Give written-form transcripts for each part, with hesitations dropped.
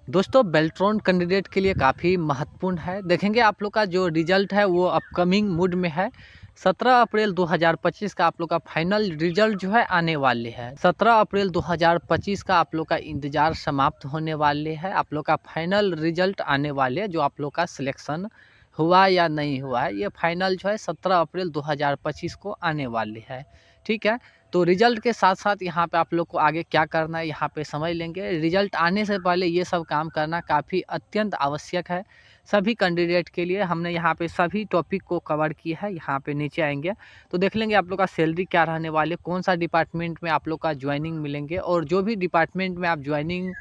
दोस्तों बेल्ट्रॉन कैंडिडेट के लिए काफ़ी महत्वपूर्ण है। देखेंगे आप लोग का जो रिजल्ट है वो अपकमिंग मूड में है। 17 अप्रैल 2025 का आप लोग का फाइनल रिजल्ट जो है आने वाले है। 17 अप्रैल 2025 का आप लोग का इंतज़ार समाप्त होने वाले है। आप लोग का फाइनल रिजल्ट आने वाले है, जो आप लोग का सिलेक्शन हुआ या नहीं हुआ है, ये फाइनल जो है 17 अप्रैल 2025 को आने वाले है। ठीक है, तो रिजल्ट के साथ साथ यहाँ पे आप लोग को आगे क्या करना है यहाँ पे समझ लेंगे। रिजल्ट आने से पहले ये सब काम करना काफ़ी अत्यंत आवश्यक है सभी कैंडिडेट के लिए। हमने यहाँ पे सभी टॉपिक को कवर किया है। यहाँ पे नीचे आएंगे तो देख लेंगे आप लोग का सैलरी क्या रहने वाले, कौन सा डिपार्टमेंट में आप लोग का ज्वाइनिंग मिलेंगे, और जो भी डिपार्टमेंट में आप ज्वाइनिंग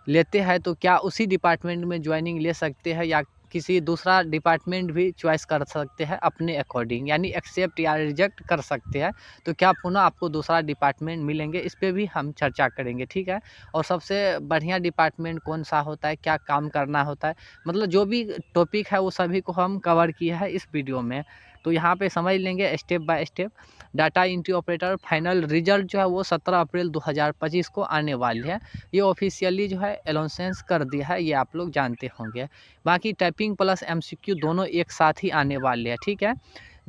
लेते हैं तो क्या उसी डिपार्टमेंट में ज्वाइनिंग ले सकते हैं या किसी दूसरा डिपार्टमेंट भी चॉइस कर सकते हैं अपने अकॉर्डिंग, यानी एक्सेप्ट या रिजेक्ट कर सकते हैं। तो क्या पुनः आपको दूसरा डिपार्टमेंट मिलेंगे, इस पे भी हम चर्चा करेंगे। ठीक है, और सबसे बढ़िया डिपार्टमेंट कौन सा होता है, क्या काम करना होता है, मतलब जो भी टॉपिक है वो सभी को हम कवर किए हैं इस वीडियो में। तो यहाँ पे समझ लेंगे step by step. Data entry operator final result जो है वो 17 अप्रैल 2025 को आने वाली है। ये ऑफिशियली जो है अनाउंस कर दिया है, ये आप लोग जानते होंगे। बाकी टाइपिंग प्लस एमसीक्यू दोनों एक साथ ही आने वाले हैं। ठीक है,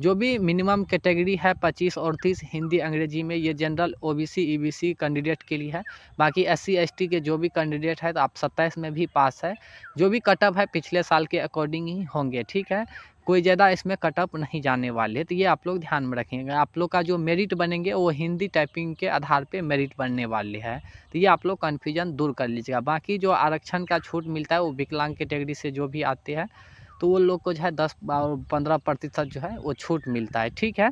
जो भी मिनिमम कैटेगरी है 25 और 30 हिंदी अंग्रेजी में, ये जनरल ओबीसी ईबीसी कैंडिडेट के लिए है। बाकी एससी एसटी के जो भी कैंडिडेट है तो आप 27 में भी पास है। जो भी कटअप है पिछले साल के अकॉर्डिंग ही होंगे। ठीक है, कोई ज़्यादा इसमें कटअप नहीं जाने वाले, तो ये आप लोग ध्यान में रखेंगे। आप लोग का जो मेरिट बनेंगे वो हिंदी टाइपिंग के आधार पे मेरिट बनने वाले हैं। तो ये आप लोग कन्फ्यूजन दूर कर लीजिएगा। बाकी जो आरक्षण का छूट मिलता है वो विकलांग कैटेगरी से जो भी आते हैं तो वो लोग को जो है 10 और 15% जो है वो छूट मिलता है। ठीक है,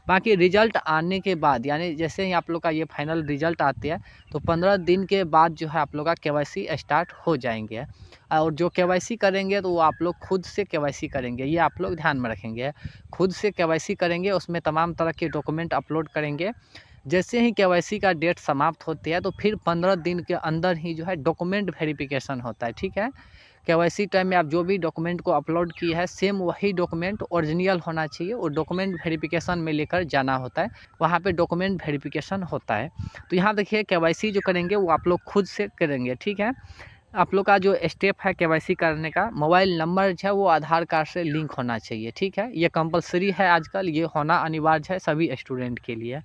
बाकी रिजल्ट आने के बाद, यानी जैसे ही आप लोग का ये फाइनल रिजल्ट आते हैं तो 15 दिन के बाद जो है आप लोग का केवाईसी स्टार्ट हो जाएंगे। और जो केवाईसी करेंगे तो वो आप लोग खुद से केवाईसी करेंगे, ये आप लोग ध्यान में रखेंगे। खुद से केवाईसी करेंगे, उसमें तमाम तरह के डॉक्यूमेंट अपलोड करेंगे। जैसे ही केवाईसी का डेट समाप्त होती है तो फिर 15 दिन के अंदर ही जो है डॉक्यूमेंट वेरिफिकेशन होता है। ठीक है, केवाईसी टाइम में आप जो भी डॉक्यूमेंट को अपलोड किए हैं सेम वही डॉक्यूमेंट ओरिजिनल होना चाहिए, और डॉक्यूमेंट वेरिफिकेशन में लेकर जाना होता है। वहाँ पे डॉक्यूमेंट वेरिफिकेशन होता है। तो यहाँ देखिए केवाईसी जो करेंगे वो आप लोग खुद से करेंगे। ठीक है, आप लोग का जो स्टेप है केवाईसी करने का, मोबाइल नंबर जो है वो आधार कार्ड से लिंक होना चाहिए। ठीक है, ये कंपलसरी है आजकल, ये होना अनिवार्य है सभी स्टूडेंट के लिए।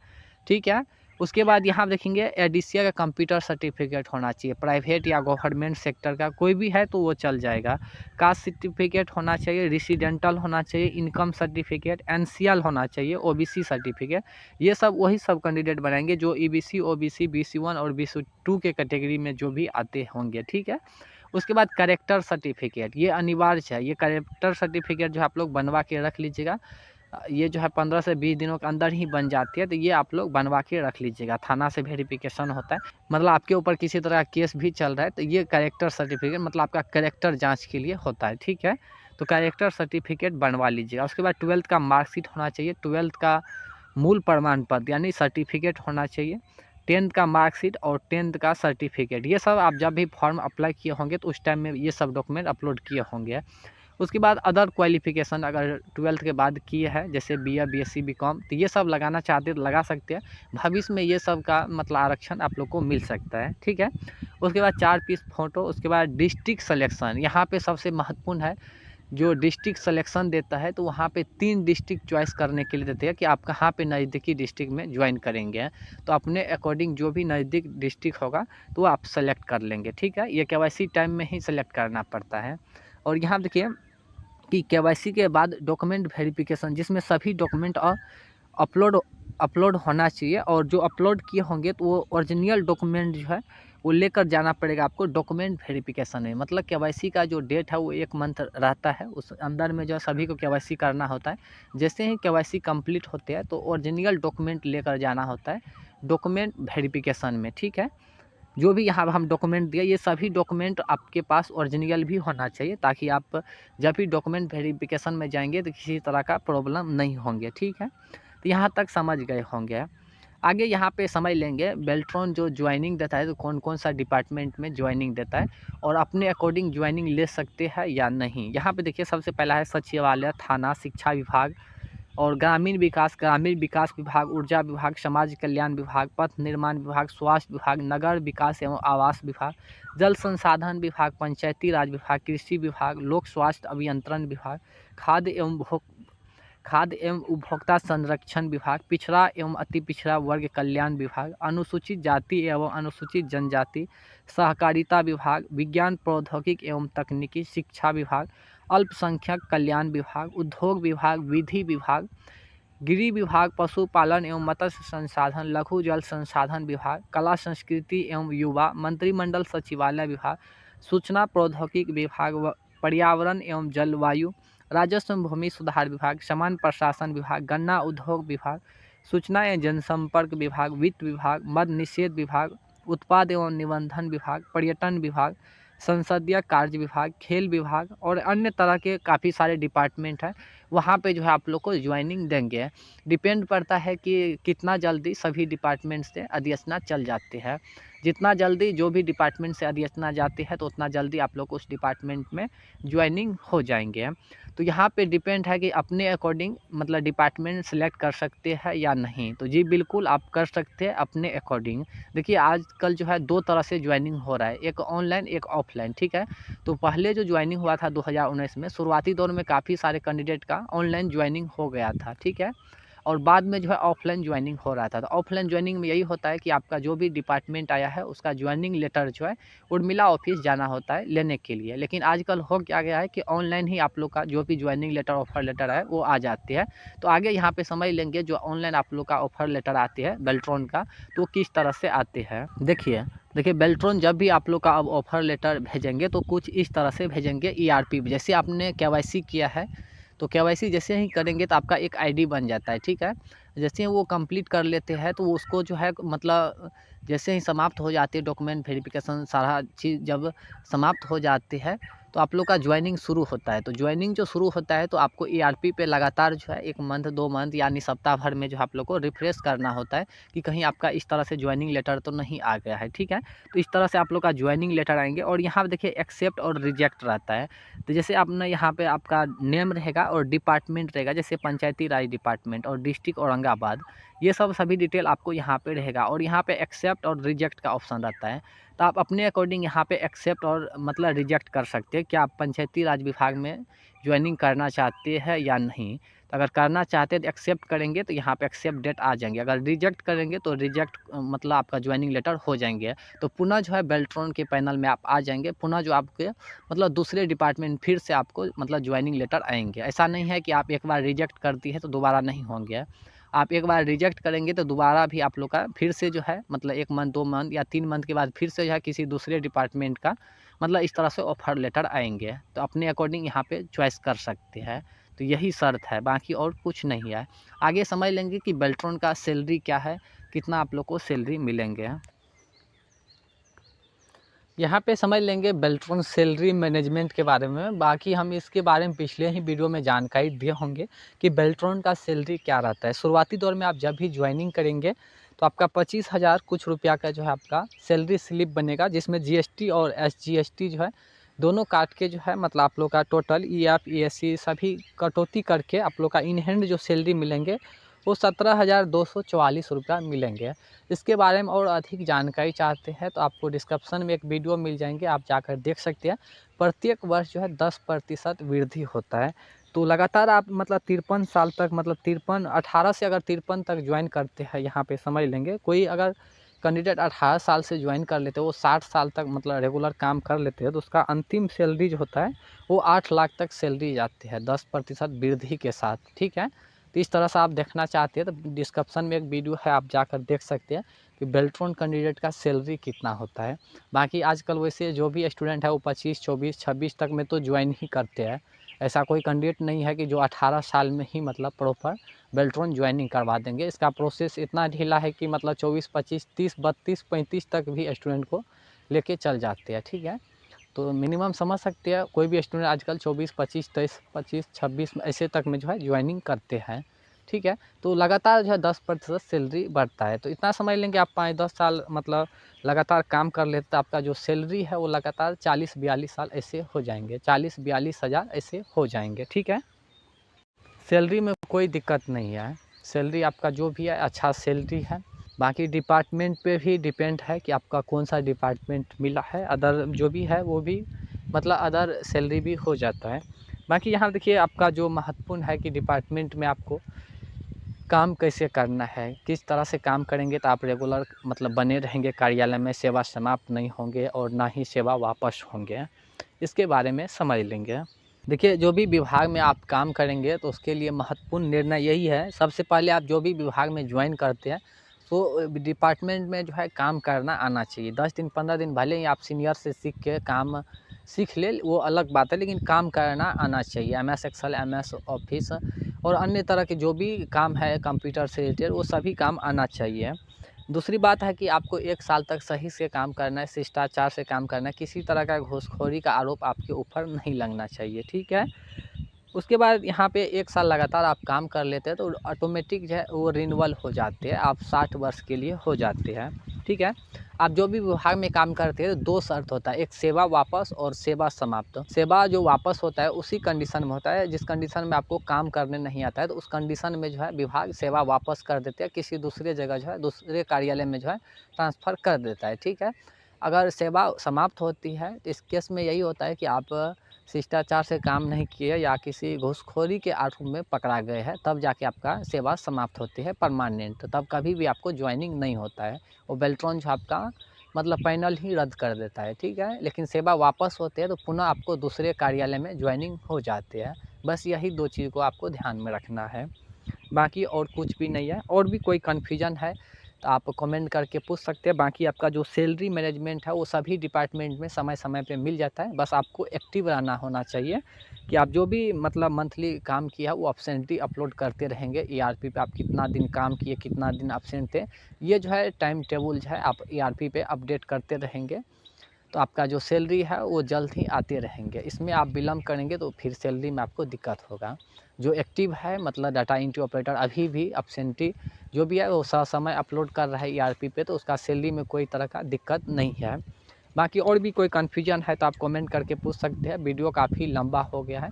ठीक है, उसके बाद यहाँ देखेंगे एडीसीए का कंप्यूटर सर्टिफिकेट होना चाहिए। प्राइवेट या गवर्नमेंट सेक्टर का कोई भी है तो वो चल जाएगा। कास्ट सर्टिफिकेट होना चाहिए, रेसिडेंटल होना चाहिए, इनकम सर्टिफिकेट, एनसीएल होना चाहिए, ओबीसी सर्टिफिकेट। ये सब वही सब कैंडिडेट बनाएंगे जो ईबीसी ओबीसी बीसी 1 और बीसी 2 के कैटेगरी में जो भी आते होंगे। ठीक है, उसके बाद करेक्टर सर्टिफिकेट, ये अनिवार्य है। ये करेक्टर सर्टिफिकेट जो आप लोग बनवा के रख लीजिएगा। ये जो है 15 से 20 दिनों के अंदर ही बन जाती है, तो ये आप लोग बनवा के रख लीजिएगा। थाना से वेरिफिकेशन होता है, मतलब आपके ऊपर किसी तरह का केस भी चल रहा है तो ये कैरेक्टर सर्टिफिकेट मतलब आपका कैरेक्टर जांच के लिए होता है। ठीक है, तो कैरेक्टर सर्टिफिकेट बनवा लीजिएगा। उसके बाद 12th का मार्कशीट होना चाहिए, 12th का मूल प्रमाण पत्र यानी सर्टिफिकेट होना चाहिए, 10th का मार्कशीट और 10th का सर्टिफिकेट। ये सब आप जब भी फॉर्म अप्लाई किए होंगे तो उस टाइम में ये सब डॉक्यूमेंट अपलोड किए होंगे। उसके बाद अदर क्वालिफ़िकेशन अगर 12th के बाद किए हैं, जैसे बीए बीएससी बीकॉम, तो ये सब लगाना चाहते तो लगा सकते हैं। भविष्य में ये सब का मतलब आरक्षण आप लोग को मिल सकता है। ठीक है, उसके बाद 4 पीस फ़ोटो। उसके बाद डिस्ट्रिक्ट सिलेक्शन, यहाँ पे सबसे महत्वपूर्ण है। जो डिस्ट्रिक्ट सिलेक्शन देता है तो वहाँ पे 3 डिस्ट्रिक्ट चॉइस करने के लिए देते हैं कि आप कहाँ पे नज़दीकी डिस्ट्रिक्ट में ज्वाइन करेंगे। तो अपने अकॉर्डिंग जो भी नज़दीक डिस्ट्रिक्ट होगा तो आप सेलेक्ट कर लेंगे। ठीक है, ये केवाईसी टाइम में ही सेलेक्ट करना पड़ता है। और यहाँ देखिए कि केवाईसी के बाद डॉक्यूमेंट वेरिफिकेशन, जिसमें सभी डॉक्यूमेंट अपलोड अपलोड होना चाहिए, और जो अपलोड किए होंगे तो वो ओरिजिनल डॉक्यूमेंट जो है वो लेकर जाना पड़ेगा आपको डॉक्यूमेंट वेरिफिकेशन में। मतलब केवाईसी का जो डेट है वो 1 मंथ रहता है, उस अंदर में जो है सभी को केवाईसी करना होता है। जैसे ही केवाईसी कंप्लीट होते हैं तो ओरिजिनल डॉक्यूमेंट लेकर जाना होता है डॉक्यूमेंट वेरिफिकेशन में। ठीक है, जो भी यहाँ हम डॉक्यूमेंट दिए ये सभी डॉक्यूमेंट आपके पास ओरिजिनल भी होना चाहिए, ताकि आप जब भी डॉक्यूमेंट वेरिफिकेशन में जाएंगे तो किसी तरह का प्रॉब्लम नहीं होंगे। ठीक है, तो यहाँ तक समझ गए होंगे। आगे यहाँ पे समझ लेंगे बेल्ट्रॉन जो ज्वाइनिंग देता है तो कौन कौन सा डिपार्टमेंट में ज्वाइनिंग देता है और अपने अकॉर्डिंग ज्वाइनिंग ले सकते हैं या नहीं। यहाँ पे देखिए सबसे पहला है सचिवालय, थाना, शिक्षा विभाग और ग्रामीण विकास विभाग, ऊर्जा विभाग, समाज कल्याण विभाग, पथ निर्माण विभाग, स्वास्थ्य विभाग, नगर विकास एवं आवास विभाग, जल संसाधन विभाग, पंचायती राज विभाग, कृषि विभाग, लोक स्वास्थ्य अभियंत्रण विभाग, खाद्य एवं उपभोक्ता संरक्षण विभाग, पिछड़ा एवं अति पिछड़ा वर्ग कल्याण विभाग, अनुसूचित जाति एवं अनुसूचित जनजाति सहकारिता विभाग, विज्ञान प्रौद्योगिकी एवं तकनीकी शिक्षा विभाग, अल्पसंख्यक कल्याण विभाग, उद्योग विभाग, विधि विभाग, गृह विभाग, पशुपालन एवं मत्स्य संसाधन, लघु जल संसाधन विभाग, कला संस्कृति एवं युवा, मंत्रिमंडल सचिवालय विभाग, सूचना प्रौद्योगिकी विभाग, पर्यावरण एवं जलवायु, राजस्व भूमि सुधार विभाग, समान प्रशासन विभाग, गन्ना उद्योग विभाग, सूचना एवं जनसंपर्क विभाग, वित्त विभाग, मद निषेध विभाग, उत्पाद एवं निबंधन विभाग, पर्यटन विभाग, संसदीय कार्य विभाग, खेल विभाग और अन्य तरह के काफ़ी सारे डिपार्टमेंट हैं। वहाँ पे जो है आप लोग को ज्वाइनिंग देंगे। डिपेंड पड़ता है कि कितना जल्दी सभी डिपार्टमेंट से अधिसूचना चल जाती है। जितना जल्दी जो भी डिपार्टमेंट से अधिसूचना जाती है तो उतना जल्दी आप लोग उस डिपार्टमेंट में ज्वाइनिंग हो जाएंगे। तो यहाँ पे डिपेंड है कि अपने अकॉर्डिंग मतलब डिपार्टमेंट सेलेक्ट कर सकते हैं या नहीं। तो जी बिल्कुल आप कर सकते हैं अपने अकॉर्डिंग। देखिए आजकल जो है 2 तरह से ज्वाइनिंग हो रहा है, एक ऑनलाइन एक ऑफलाइन, ठीक है। तो पहले जो ज्वाइनिंग हुआ था 2019 में, शुरुआती दौर में काफ़ी सारे कैंडिडेट का ऑनलाइन ज्वाइनिंग हो गया था, ठीक है। और बाद में जो है ऑफलाइन ज्वाइनिंग हो रहा था। तो ऑफलाइन ज्वाइनिंग में यही होता है कि आपका जो भी डिपार्टमेंट आया है उसका ज्वाइनिंग लेटर जो है उर्मिला ऑफिस जाना होता है लेने के लिए। लेकिन आजकल हो क्या गया है कि ऑनलाइन ही आप लोग का जो भी ज्वाइनिंग लेटर ऑफर लेटर है वो आ जाते हैं। तो आगे यहाँ पे समझ लेंगे जो ऑनलाइन आप लोग का ऑफर लेटर आते हैं बेल्ट्रॉन का, तो किस तरह से आते हैं। देखिए बेल्ट्रॉन जब भी आप लोग का अब ऑफर लेटर भेजेंगे तो कुछ इस तरह से भेजेंगे। ERP जैसे आपने KYC किया है तो KYC जैसे ही करेंगे तो आपका एक ID बन जाता है, ठीक है। जैसे ही वो कंप्लीट कर लेते हैं तो उसको जो है मतलब जैसे ही समाप्त हो जाती है डॉक्यूमेंट वेरिफिकेशन सारा चीज़ जब समाप्त हो जाती है तो आप लोग का ज्वाइनिंग शुरू होता है। तो ज्वाइनिंग जो शुरू होता है तो आपको ERP पे लगातार जो है 1 मंथ 2 मंथ यानी सप्ताह भर में जो आप लोग को रिफ्रेश करना होता है कि कहीं आपका इस तरह से ज्वाइनिंग लेटर तो नहीं आ गया है, ठीक है। तो इस तरह से आप लोग का ज्वाइनिंग लेटर आएंगे और यहाँ पे देखिए एक्सेप्ट और रिजेक्ट रहता है। तो जैसे आपने यहाँ पे आपका नेम रहेगा और डिपार्टमेंट रहेगा, जैसे पंचायती राज डिपार्टमेंट और डिस्ट्रिक्ट औरंगाबाद, ये सब सभी डिटेल आपको यहाँ पे रहेगा। और यहाँ पे एक्सेप्ट और रिजेक्ट का ऑप्शन रहता है। तो आप अपने अकॉर्डिंग यहाँ पे एक्सेप्ट और मतलब रिजेक्ट कर सकते हैं कि आप पंचायती राज विभाग में ज्वाइनिंग करना चाहते हैं या नहीं। तो अगर करना चाहते हैं तो एक्सेप्ट करेंगे तो यहाँ पे एक्सेप्ट डेट आ जाएंगे। अगर रिजेक्ट करेंगे तो रिजेक्ट मतलब आपका ज्वाइनिंग लेटर हो जाएंगे। तो पुनः जो है बेल्ट्रॉन के पैनल में आप आ जाएंगे, पुनः जो आपके मतलब दूसरे डिपार्टमेंट फिर से आपको मतलब ज्वाइनिंग लेटर आएंगे। ऐसा नहीं है कि आप एक बार रिजेक्ट कर दी है तो दोबारा नहीं होंगे। आप एक बार रिजेक्ट करेंगे तो दोबारा भी आप लोग का फिर से जो है मतलब 1 मंथ 2 मंथ या 3 मंथ के बाद फिर से जो है किसी दूसरे डिपार्टमेंट का मतलब इस तरह से ऑफर लेटर आएंगे। तो अपने अकॉर्डिंग यहाँ पे चॉइस कर सकते हैं। तो यही शर्त है, बाकी और कुछ नहीं है। आगे समझ लेंगे कि बेल्ट्रॉन का सैलरी क्या है, कितना आप लोग को सैलरी मिलेंगे। यहाँ पे समझ लेंगे बेल्ट्रॉन सैलरी मैनेजमेंट के बारे में। बाकी हम इसके बारे में पिछले ही वीडियो में जानकारी दिए होंगे कि बेल्ट्रॉन का सैलरी क्या रहता है। शुरुआती दौर में आप जब भी ज्वाइनिंग करेंगे तो आपका 25,000 कुछ रुपया का जो है आपका सैलरी स्लिप बनेगा, जिसमें GST और SGST जो है दोनों काट के जो है मतलब आप लोग का टोटल EF ESC सभी कटौती करके आप लोग का इन हैंड जो सैलरी मिलेंगे वो 17,244 रुपया मिलेंगे। इसके बारे में और अधिक जानकारी चाहते हैं तो आपको डिस्क्रिप्शन में एक वीडियो मिल जाएंगे, आप जाकर देख सकते हैं। प्रत्येक वर्ष जो है 10% वृद्धि होता है। तो लगातार आप मतलब 53 साल तक मतलब 53 18 से अगर 53 तक ज्वाइन करते हैं, यहाँ पे समझ लेंगे कोई अगर कैंडिडेट 18 साल से ज्वाइन कर लेते हैं, वो 60 साल तक मतलब रेगुलर काम कर लेते हैं तो उसका अंतिम सैलरी जो होता है वो 8 लाख तक सैलरी जाती है 10% वृद्धि के साथ, ठीक है। तो इस तरह से आप देखना चाहते हैं तो डिस्क्रिप्शन में एक वीडियो है, आप जाकर देख सकते हैं कि बेल्ट्रॉन कैंडिडेट का सैलरी कितना होता है। बाकी आजकल वैसे जो भी स्टूडेंट है वो 25 24 26 तक में तो ज्वाइन ही करते हैं। ऐसा कोई कैंडिडेट नहीं है कि जो 18 साल में ही मतलब प्रॉपर बेल्ट्रॉन ज्वाइनिंग करवा देंगे। इसका प्रोसेस इतना ढीला है कि मतलब 24 25 30 32 35 तक भी स्टूडेंट को लेके चल जाते हैं, ठीक है। तो मिनिमम समझ सकते हैं कोई भी स्टूडेंट आजकल 24 25 23 25 26 ऐसे तक में जो है ज्वाइनिंग करते हैं, ठीक है। तो लगातार जो है 10% सैलरी बढ़ता है। तो इतना समझ लेंगे आप 5-10 साल मतलब लगातार काम कर लेते तो आपका जो सैलरी है वो लगातार 40-42 साल ऐसे हो जाएंगे, 40-42 हज़ार ऐसे हो जाएंगे, ठीक है। सैलरी में कोई दिक्कत नहीं है, सैलरी आपका जो भी है अच्छा सैलरी है। बाकी डिपार्टमेंट पे भी डिपेंड है कि आपका कौन सा डिपार्टमेंट मिला है, अदर जो भी है वो भी मतलब अदर सैलरी भी हो जाता है। बाकी यहाँ देखिए आपका जो महत्वपूर्ण है कि डिपार्टमेंट में आपको काम कैसे करना है, किस तरह से काम करेंगे तो आप रेगुलर मतलब बने रहेंगे कार्यालय में, सेवा समाप्त नहीं होंगे और ना ही सेवा वापस होंगे, इसके बारे में समझ लेंगे। देखिए जो भी विभाग में आप काम करेंगे तो उसके लिए महत्वपूर्ण निर्णय यही है, सबसे पहले आप जो भी विभाग में ज्वाइन करते हैं तो डिपार्टमेंट में जो है काम करना आना चाहिए। 10 दिन 15 दिन भले ही आप सीनियर से सीख के काम सीख ले, वो अलग बात है, लेकिन काम करना आना चाहिए। MS एक्सेल, MS ऑफिस और अन्य तरह के जो भी काम है कंप्यूटर से रिलेटेड वो सभी काम आना चाहिए। दूसरी बात है कि आपको 1 साल तक सही से काम करना है, शिष्टाचार से काम करना है, किसी तरह का घूसखोरी का आरोप आपके ऊपर नहीं लगना चाहिए, ठीक है। उसके बाद यहाँ पे 1 साल लगातार आप काम कर लेते हैं तो ऑटोमेटिक जो है वो रिन्यूअल हो जाते हैं, आप 60 वर्ष के लिए हो जाते हैं, ठीक है। आप जो भी विभाग में काम करते हैं 2 शर्त होता है, एक सेवा वापस और सेवा समाप्त। सेवा जो वापस होता है उसी कंडीशन में होता है जिस कंडीशन में आपको काम करने नहीं आता है, तो उस कंडीशन में जो है विभाग सेवा वापस कर देते हैं, किसी दूसरे जगह जो है दूसरे कार्यालय में जो है ट्रांसफ़र कर देता है, ठीक है। अगर सेवा समाप्त होती है तो इस केस में यही होता है कि आप शिष्टाचार से काम नहीं किए या किसी घूसखोरी के आरोप में पकड़ा गए हैं, तब जाके आपका सेवा समाप्त होती है परमानेंट, तब कभी भी आपको ज्वाइनिंग नहीं होता है। वो बेल्ट्रॉन जो आपका मतलब पैनल ही रद्द कर देता है, ठीक है। लेकिन सेवा वापस होते हैं तो पुनः आपको दूसरे कार्यालय में ज्वाइनिंग हो जाते हैं। बस यही 2 चीज़ को आपको ध्यान में रखना है, बाकी और कुछ भी नहीं है। और भी कोई कन्फ्यूजन है तो आप कमेंट करके पूछ सकते हैं। बाकी आपका जो सैलरी मैनेजमेंट है वो सभी डिपार्टमेंट में समय समय पे मिल जाता है, बस आपको एक्टिव रहना होना चाहिए कि आप जो भी मतलब मंथली काम किया वो एब्सेंटी अपलोड करते रहेंगे। ERP पे आप कितना दिन काम किए, कितना दिन एब्सेंट थे, ये जो है टाइम टेबल जो है आप ERP पे अपडेट करते रहेंगे, तो आपका जो सैलरी है वो जल्द ही आते रहेंगे। इसमें आप विलम्ब करेंगे तो फिर सैलरी में आपको दिक्कत होगा। जो एक्टिव है मतलब डाटा एंट्री ऑपरेटर अभी भी एब्सेंटी जो भी है वो ससमय अपलोड कर रहा है ERP पे, तो उसका सैलरी में कोई तरह का दिक्कत नहीं है। बाकी और भी कोई कन्फ्यूजन है तो आप कमेंट करके पूछ सकते हैं। वीडियो काफ़ी लंबा हो गया है,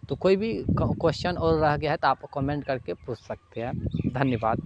तो कोई भी क्वेश्चन और रह गया है तो आप कमेंट करके पूछ सकते हैं। धन्यवाद।